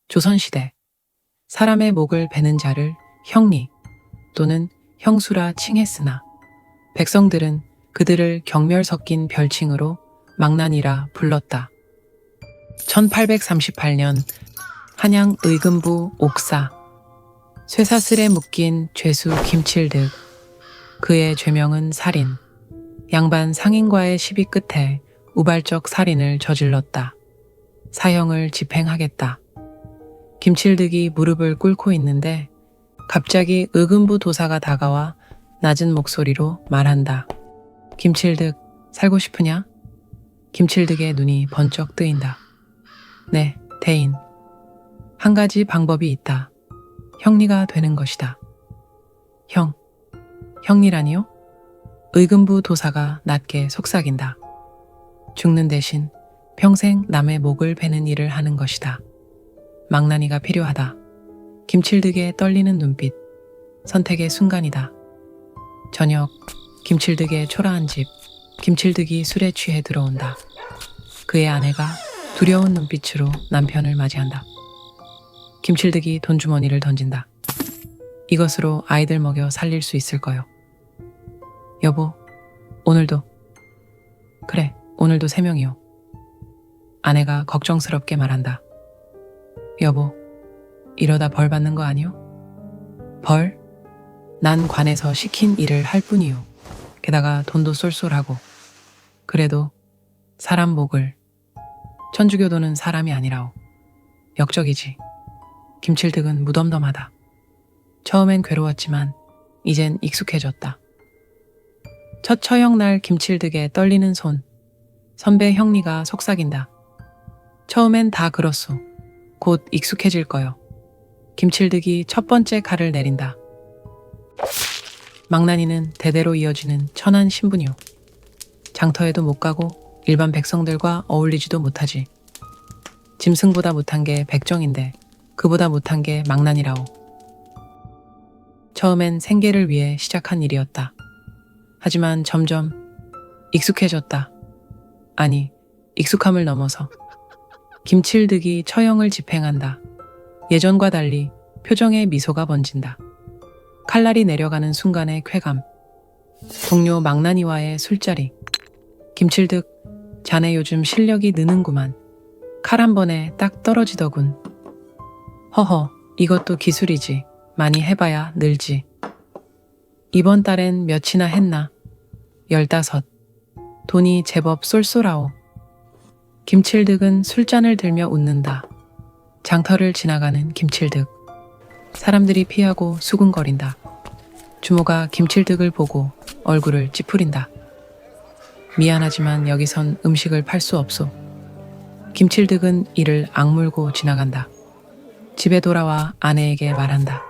조선시대 사람의 목을 베는 자를 형리 또는 형수라 칭했으나 백성들은 그들을 경멸 섞인 별칭으로 망난이라 불렀다. 1838년 한양 의금부 옥사 쇠사슬에 묶인 죄수 김칠득, 그의 죄명은 살인, 양반 상인과의 시비 끝에 우발적 살인을 저질렀다. 사형을 집행하겠다. 김칠득이 무릎을 꿇고 있는데 갑자기 의금부 도사가 다가와 낮은 목소리로 말한다. 김칠득, 살고 싶으냐? 김칠득의 눈이 번쩍 뜨인다. 네, 대인. 한 가지 방법이 있다. 형리가 되는 것이다. 형리라니요? 의금부 도사가 낮게 속삭인다. 죽는 대신 평생 남의 목을 베는 일을 하는 것이다. 망나니가 필요하다. 김칠득의 떨리는 눈빛, 선택의 순간이다. 저녁, 김칠득의 초라한 집, 김칠득이 술에 취해 들어온다. 그의 아내가 두려운 눈빛으로 남편을 맞이한다. 김칠득이 돈주머니를 던진다. 이것으로 아이들 먹여 살릴 수 있을 거요. 여보, 오늘도. 그래, 오늘도 3명이요. 아내가 걱정스럽게 말한다. 여보, 이러다 벌 받는 거 아니요? 벌? 난 관에서 시킨 일을 할 뿐이요. 게다가 돈도 쏠쏠하고. 그래도 사람 목을. 천주교도는 사람이 아니라오. 역적이지. 김칠득은 무덤덤하다. 처음엔 괴로웠지만 이젠 익숙해졌다. 첫 처형날 김칠득의 떨리는 손. 선배 형리가 속삭인다. 처음엔 다 그렇소. 곧 익숙해질 거요. 김칠득이 첫 번째 칼을 내린다. 망나니는 대대로 이어지는 천한 신분이요. 장터에도 못 가고 일반 백성들과 어울리지도 못하지. 짐승보다 못한 게 백정인데 그보다 못한 게 망나니라오. 처음엔 생계를 위해 시작한 일이었다. 하지만 점점 익숙해졌다. 아니, 익숙함을 넘어서 김칠득이 처형을 집행한다. 예전과 달리 표정에 미소가 번진다. 칼날이 내려가는 순간의 쾌감. 동료 망나니와의 술자리. 김칠득, 자네 요즘 실력이 느는구만. 칼 한 번에 딱 떨어지더군. 허허, 이것도 기술이지. 많이 해봐야 늘지. 이번 달엔 몇이나 했나? 15. 돈이 제법 쏠쏠하오. 김칠득은 술잔을 들며 웃는다. 장터를 지나가는 김칠득. 사람들이 피하고 수군거린다. 주모가 김칠득을 보고 얼굴을 찌푸린다. 미안하지만 여기선 음식을 팔 수 없소. 김칠득은 이를 악물고 지나간다. 집에 돌아와 아내에게 말한다.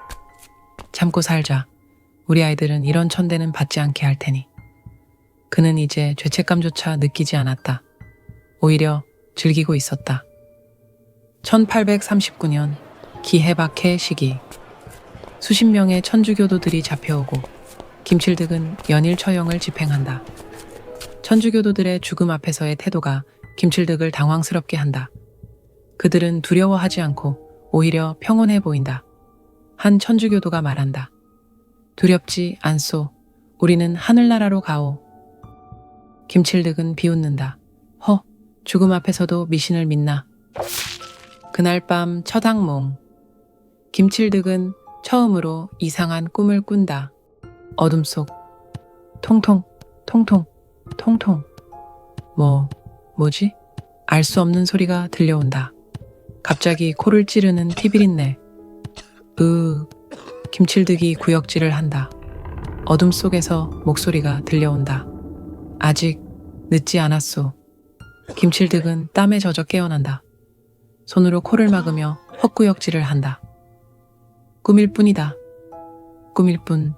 참고 살자. 우리 아이들은 이런 천대는 받지 않게 할 테니. 그는 이제 죄책감조차 느끼지 않았다. 오히려 즐기고 있었다. 1839년 기해박해 시기. 수십 명의 천주교도들이 잡혀오고 김칠득은 연일 처형을 집행한다. 천주교도들의 죽음 앞에서의 태도가 김칠득을 당황스럽게 한다. 그들은 두려워하지 않고 오히려 평온해 보인다. 한 천주교도가 말한다. 두렵지 않소. 우리는 하늘나라로 가오. 김칠득은 비웃는다. 허, 죽음 앞에서도 미신을 믿나. 그날 밤 첫 악몽. 김칠득은 처음으로 이상한 꿈을 꾼다. 어둠 속 통통, 통통, 통통. 뭐지? 알 수 없는 소리가 들려온다. 갑자기 코를 찌르는 피비린내. 김칠득이 구역질을 한다. 어둠 속에서 목소리가 들려온다. 아직 늦지 않았소. 김칠득은 땀에 젖어 깨어난다. 손으로 코를 막으며 헛구역질을 한다. 꿈일 뿐이다. 꿈일 뿐.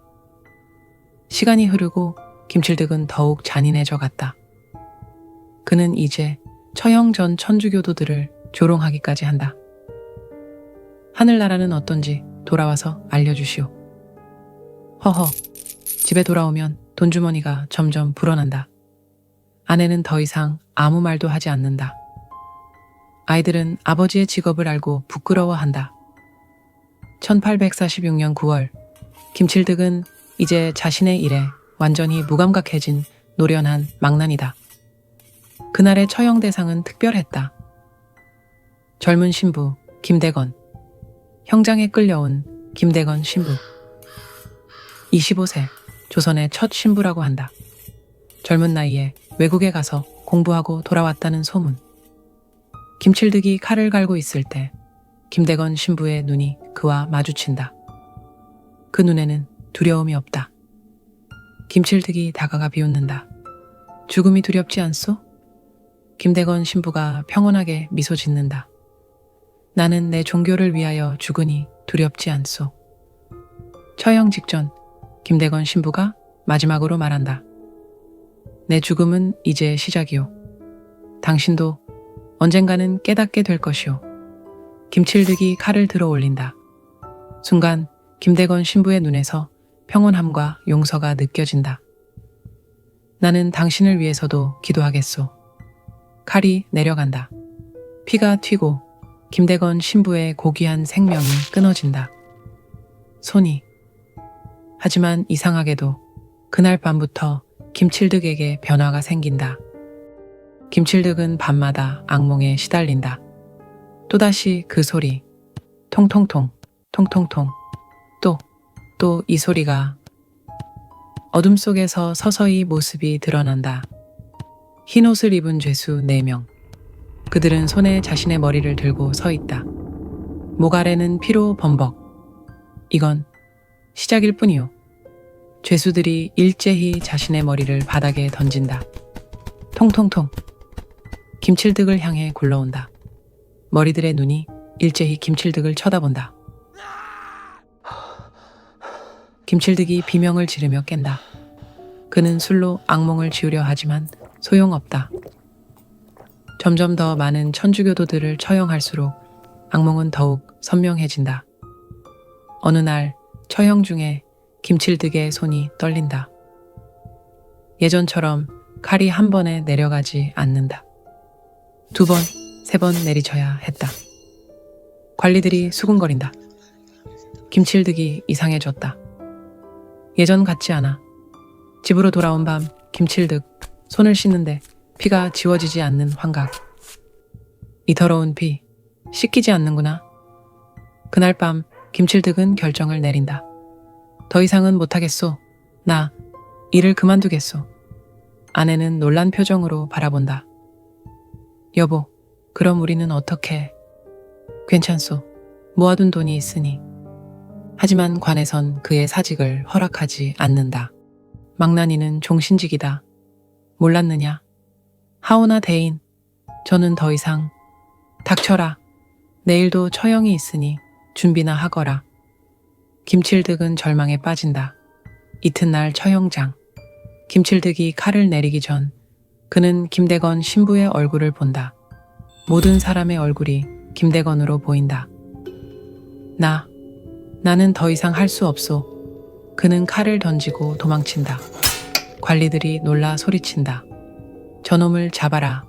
시간이 흐르고 김칠득은 더욱 잔인해져 갔다. 그는 이제 처형 전 천주교도들을 조롱하기까지 한다. 하늘나라는 어떤지 돌아와서 알려주시오. 허허, 집에 돌아오면 돈주머니가 점점 불어난다. 아내는 더 이상 아무 말도 하지 않는다. 아이들은 아버지의 직업을 알고 부끄러워한다. 1846년 9월, 김칠득은 이제 자신의 일에 완전히 무감각해진 노련한 망난이다. 그날의 처형 대상은 특별했다. 젊은 신부 김대건, 형장에 끌려온 김대건 신부. 25세, 조선의 첫 신부라고 한다. 젊은 나이에 외국에 가서 공부하고 돌아왔다는 소문. 김칠득이 칼을 갈고 있을 때 김대건 신부의 눈이 그와 마주친다. 그 눈에는 두려움이 없다. 김칠득이 다가가 비웃는다. 죽음이 두렵지 않소? 김대건 신부가 평온하게 미소 짓는다. 나는 내 종교를 위하여 죽으니 두렵지 않소. 처형 직전 김대건 신부가 마지막으로 말한다. 내 죽음은 이제 시작이오. 당신도 언젠가는 깨닫게 될 것이오. 김칠득이 칼을 들어 올린다. 순간 김대건 신부의 눈에서 평온함과 용서가 느껴진다. 나는 당신을 위해서도 기도하겠소. 칼이 내려간다. 피가 튀고 김대건 신부의 고귀한 생명이 끊어진다. 손이. 하지만 이상하게도 그날 밤부터 김칠득에게 변화가 생긴다. 김칠득은 밤마다 악몽에 시달린다. 또다시 그 소리. 통통통, 통통통. 또 이 소리가. 어둠 속에서 서서히 모습이 드러난다. 흰 옷을 입은 죄수 4명. 그들은 손에 자신의 머리를 들고 서 있다. 목 아래는 피로 범벅. 이건 시작일 뿐이오. 죄수들이 일제히 자신의 머리를 바닥에 던진다. 통통통. 김칠득을 향해 굴러온다. 머리들의 눈이 일제히 김칠득을 쳐다본다. 김칠득이 비명을 지르며 깬다. 그는 술로 악몽을 지우려 하지만 소용없다. 점점 더 많은 천주교도들을 처형할수록 악몽은 더욱 선명해진다. 어느 날 처형 중에 김칠득의 손이 떨린다. 예전처럼 칼이 한 번에 내려가지 않는다. 2번, 3번 내리쳐야 했다. 관리들이 수군거린다. 김칠득이 이상해졌다. 예전 같지 않아. 집으로 돌아온 밤 김칠득 손을 씻는데 피가 지워지지 않는 환각. 이 더러운 피, 씻기지 않는구나. 그날 밤 김칠득은 결정을 내린다. 더 이상은 못하겠소. 나 일을 그만두겠소. 아내는 놀란 표정으로 바라본다. 여보, 그럼 우리는 어떻게? 괜찮소. 모아둔 돈이 있으니. 하지만 관에선 그의 사직을 허락하지 않는다. 망나니는 종신직이다. 몰랐느냐? 하오나 대인, 저는 더 이상. 닥쳐라. 내일도 처형이 있으니 준비나 하거라. 김칠득은 절망에 빠진다. 이튿날 처형장. 김칠득이 칼을 내리기 전 그는 김대건 신부의 얼굴을 본다. 모든 사람의 얼굴이 김대건으로 보인다. 나는 더 이상 할 수 없소. 그는 칼을 던지고 도망친다. 관리들이 놀라 소리친다. 저놈을 잡아라.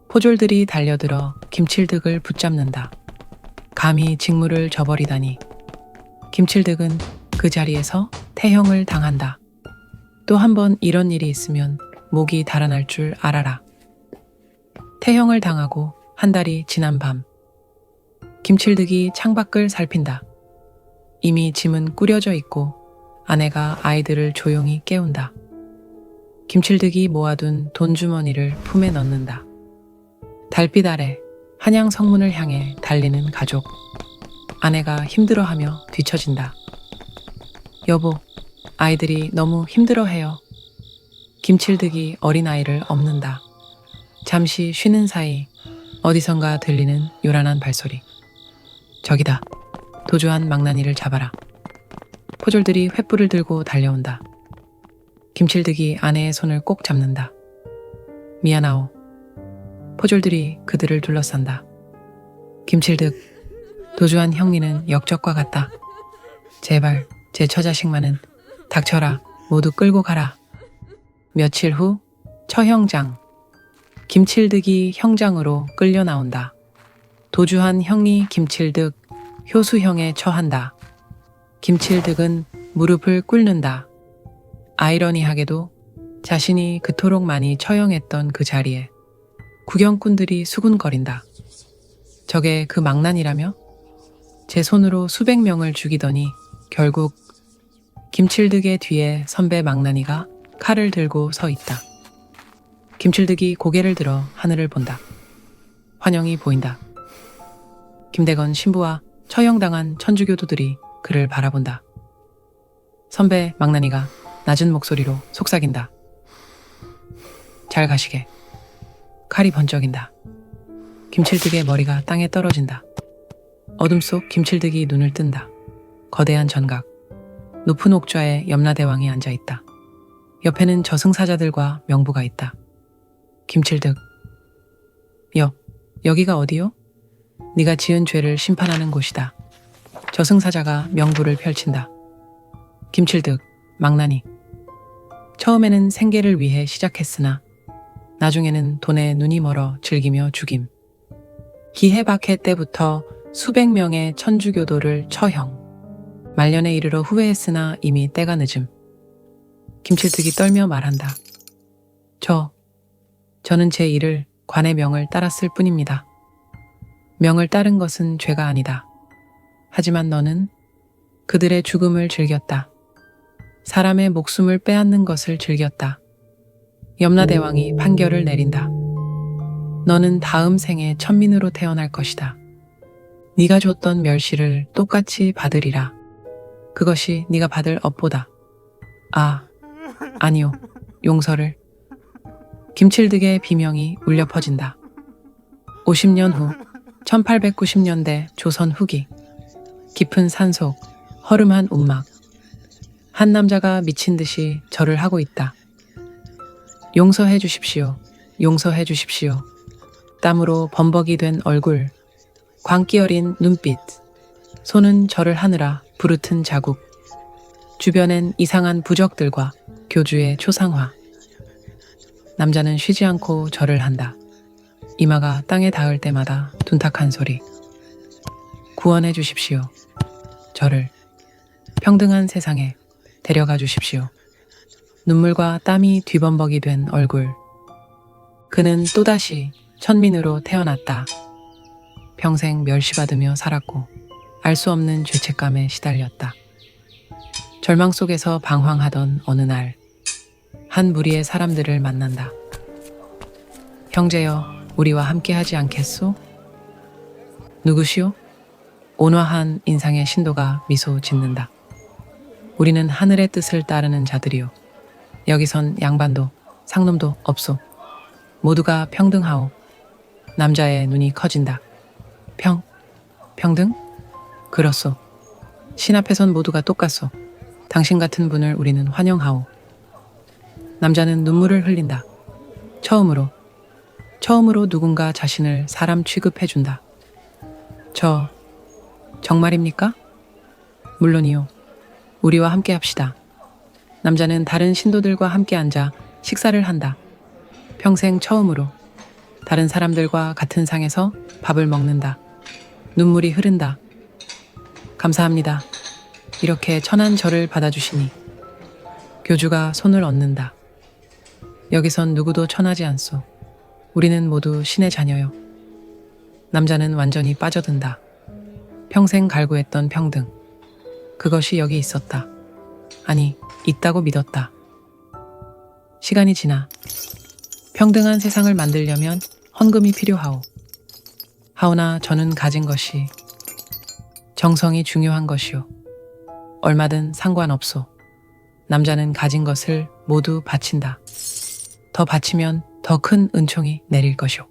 포졸들이 달려들어 김칠득을 붙잡는다. 감히 직무를 저버리다니. 김칠득은 그 자리에서 태형을 당한다. 또 한 번 이런 일이 있으면 목이 달아날 줄 알아라. 태형을 당하고 한 달이 지난 밤. 김칠득이 창밖을 살핀다. 이미 짐은 꾸려져 있고 아내가 아이들을 조용히 깨운다. 김칠득이 모아둔 돈주머니를 품에 넣는다. 달빛 아래 한양 성문을 향해 달리는 가족. 아내가 힘들어하며 뒤처진다. 여보, 아이들이 너무 힘들어해요. 김칠득이 어린아이를 업는다. 잠시 쉬는 사이 어디선가 들리는 요란한 발소리. 저기다. 도주한 망나니를 잡아라. 포졸들이 횃불을 들고 달려온다. 김칠득이 아내의 손을 꼭 잡는다. 미안하오. 포졸들이 그들을 둘러싼다. 김칠득, 도주한 형리는 역적과 같다. 제발 제 처자식만은 닥쳐라. 모두 끌고 가라. 며칠 후 처형장. 김칠득이 형장으로 끌려 나온다. 도주한 형이 김칠득 효수형에 처한다. 김칠득은 무릎을 꿇는다. 아이러니하게도 자신이 그토록 많이 처형했던 그 자리에 구경꾼들이 수군거린다. 저게 그 망난이라며? 제 손으로 수백 명을 죽이더니 결국 김칠득의 뒤에 선배 망나니가 칼을 들고 서 있다. 김칠득이 고개를 들어 하늘을 본다. 환영이 보인다. 김대건 신부와 처형당한 천주교도들이 그를 바라본다. 선배 망나니가 낮은 목소리로 속삭인다. 잘 가시게. 칼이 번쩍인다. 김칠득의 머리가 땅에 떨어진다. 어둠 속 김칠득이 눈을 뜬다. 거대한 전각, 높은 옥좌에 염라대왕이 앉아있다. 옆에는 저승사자들과 명부가 있다. 김칠득, 여기가 어디요? 네가 지은 죄를 심판하는 곳이다. 저승사자가 명부를 펼친다. 김칠득, 망나니. 처음에는 생계를 위해 시작했으나 나중에는 돈에 눈이 멀어 즐기며 죽임. 기해박해 때부터 수백 명의 천주교도를 처형. 말년에 이르러 후회했으나 이미 때가 늦음. 김칠득이 떨며 말한다. 저는 제 일을 관의 명을 따랐을 뿐입니다. 명을 따른 것은 죄가 아니다. 하지만 너는 그들의 죽음을 즐겼다. 사람의 목숨을 빼앗는 것을 즐겼다. 염라대왕이 판결을 내린다. 너는 다음 생에 천민으로 태어날 것이다. 네가 줬던 멸시를 똑같이 받으리라. 그것이 네가 받을 업보다. 아니요, 용서를. 김칠득의 비명이 울려 퍼진다. 50년 후 1890년대 조선 후기. 깊은 산속, 허름한 움막. 한 남자가 미친 듯이 절을 하고 있다. 용서해 주십시오. 용서해 주십시오. 땀으로 범벅이 된 얼굴, 광기 어린 눈빛, 손은 절을 하느라 부르튼 자국. 주변엔 이상한 부적들과 교주의 초상화. 남자는 쉬지 않고 절을 한다. 이마가 땅에 닿을 때마다 둔탁한 소리. 구원해 주십시오. 저를 평등한 세상에 데려가 주십시오. 눈물과 땀이 뒤범벅이 된 얼굴. 그는 또다시 천민으로 태어났다. 평생 멸시받으며 살았고 알 수 없는 죄책감에 시달렸다. 절망 속에서 방황하던 어느 날, 한 무리의 사람들을 만난다. 형제여, 우리와 함께하지 않겠소? 누구시오? 온화한 인상의 신도가 미소 짓는다. 우리는 하늘의 뜻을 따르는 자들이요. 여기선 양반도 상놈도 없소. 모두가 평등하오. 남자의 눈이 커진다. 평등? 그렇소. 신 앞에선 모두가 똑같소. 당신 같은 분을 우리는 환영하오. 남자는 눈물을 흘린다. 처음으로 누군가 자신을 사람 취급해준다. 정말입니까? 물론이요. 우리와 함께 합시다. 남자는 다른 신도들과 함께 앉아 식사를 한다. 평생 처음으로 다른 사람들과 같은 상에서 밥을 먹는다. 눈물이 흐른다. 감사합니다. 이렇게 천한 저를 받아주시니. 교주가 손을 얹는다. 여기선 누구도 천하지 않소. 우리는 모두 신의 자녀요. 남자는 완전히 빠져든다. 평생 갈구했던 평등. 그것이 여기 있었다. 아니, 있다고 믿었다. 시간이 지나 평등한 세상을 만들려면 헌금이 필요하오. 하오나 저는 가진 것이 정성이 중요한 것이오. 얼마든 상관없소. 남자는 가진 것을 모두 바친다. 더 바치면 더 큰 은총이 내릴 것이오.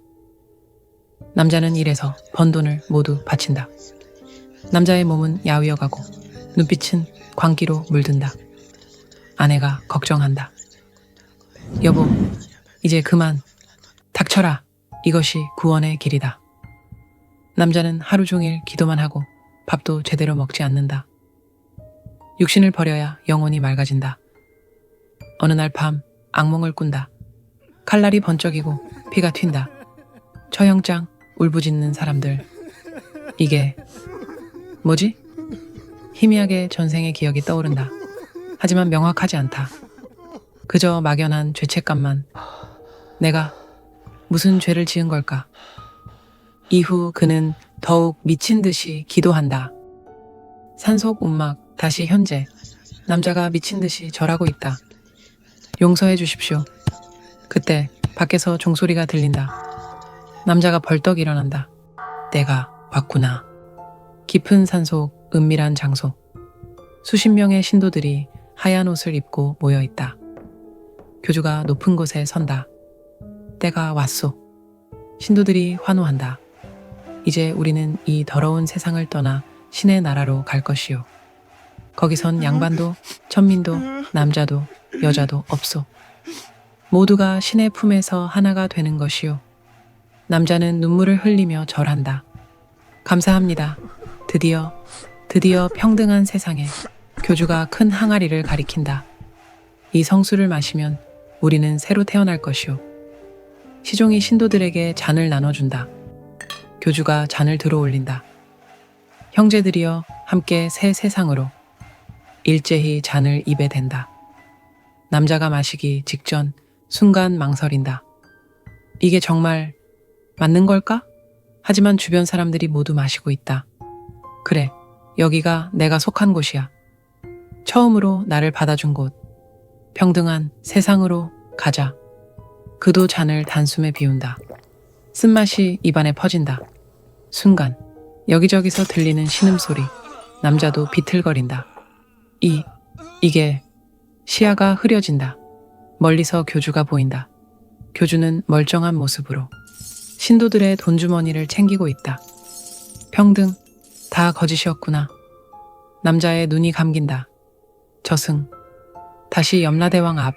남자는 일해서 번 돈을 모두 바친다. 남자의 몸은 야위어가고 눈빛은 광기로 물든다. 아내가 걱정한다. 여보, 이제 그만. 닥쳐라. 이것이 구원의 길이다. 남자는 하루 종일 기도만 하고 밥도 제대로 먹지 않는다. 육신을 버려야 영혼이 맑아진다. 어느 날 밤 악몽을 꾼다. 칼날이 번쩍이고 피가 튄다. 처형장, 울부짖는 사람들. 이게 뭐지? 희미하게 전생의 기억이 떠오른다. 하지만 명확하지 않다. 그저 막연한 죄책감만. 내가 무슨 죄를 지은 걸까? 이후 그는 더욱 미친 듯이 기도한다. 산속 움막 다시 현재. 남자가 미친 듯이 절하고 있다. 용서해 주십시오. 그때 밖에서 종소리가 들린다. 남자가 벌떡 일어난다. 내가 왔구나. 깊은 산속, 은밀한 장소. 수십 명의 신도들이 하얀 옷을 입고 모여 있다. 교주가 높은 곳에 선다. 때가 왔소. 신도들이 환호한다. 이제 우리는 이 더러운 세상을 떠나 신의 나라로 갈 것이요. 거기선 양반도, 천민도, 남자도, 여자도 없소. 모두가 신의 품에서 하나가 되는 것이요. 남자는 눈물을 흘리며 절한다. 감사합니다. 드디어 평등한 세상에. 교주가 큰 항아리를 가리킨다. 이 성수를 마시면 우리는 새로 태어날 것이요. 시종이 신도들에게 잔을 나눠준다. 교주가 잔을 들어올린다. 형제들이여 함께 새 세상으로. 일제히 잔을 입에 댄다. 남자가 마시기 직전 순간 망설인다. 이게 정말 맞는 걸까? 하지만 주변 사람들이 모두 마시고 있다. 그래, 여기가 내가 속한 곳이야. 처음으로 나를 받아준 곳. 평등한 세상으로 가자. 그도 잔을 단숨에 비운다. 쓴맛이 입안에 퍼진다. 순간 여기저기서 들리는 신음소리. 남자도 비틀거린다. 이게 시야가 흐려진다. 멀리서 교주가 보인다. 교주는 멀쩡한 모습으로 신도들의 돈주머니를 챙기고 있다. 평등, 다 거짓이었구나. 남자의 눈이 감긴다. 저승, 다시 염라대왕 앞.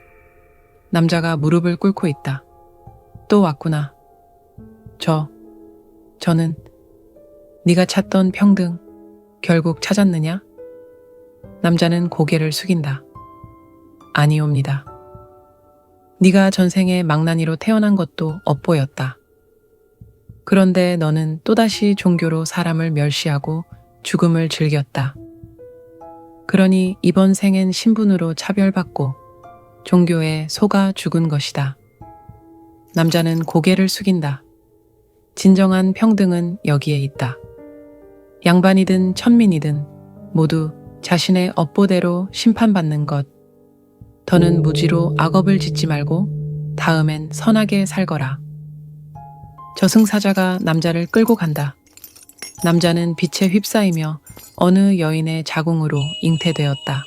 남자가 무릎을 꿇고 있다. 또 왔구나. 저는 네가 찾던 평등, 결국 찾았느냐? 남자는 고개를 숙인다. 아니옵니다. 네가 전생에 망나니로 태어난 것도 엇보였다. 그런데 너는 또다시 종교로 사람을 멸시하고 죽음을 즐겼다. 그러니 이번 생엔 신분으로 차별받고 종교에 속아 죽은 것이다. 남자는 고개를 숙인다. 진정한 평등은 여기에 있다. 양반이든 천민이든 모두 자신의 업보대로 심판받는 것. 더는 무지로 악업을 짓지 말고 다음엔 선하게 살거라. 저승사자가 남자를 끌고 간다. 남자는 빛에 휩싸이며 어느 여인의 자궁으로 잉태되었다.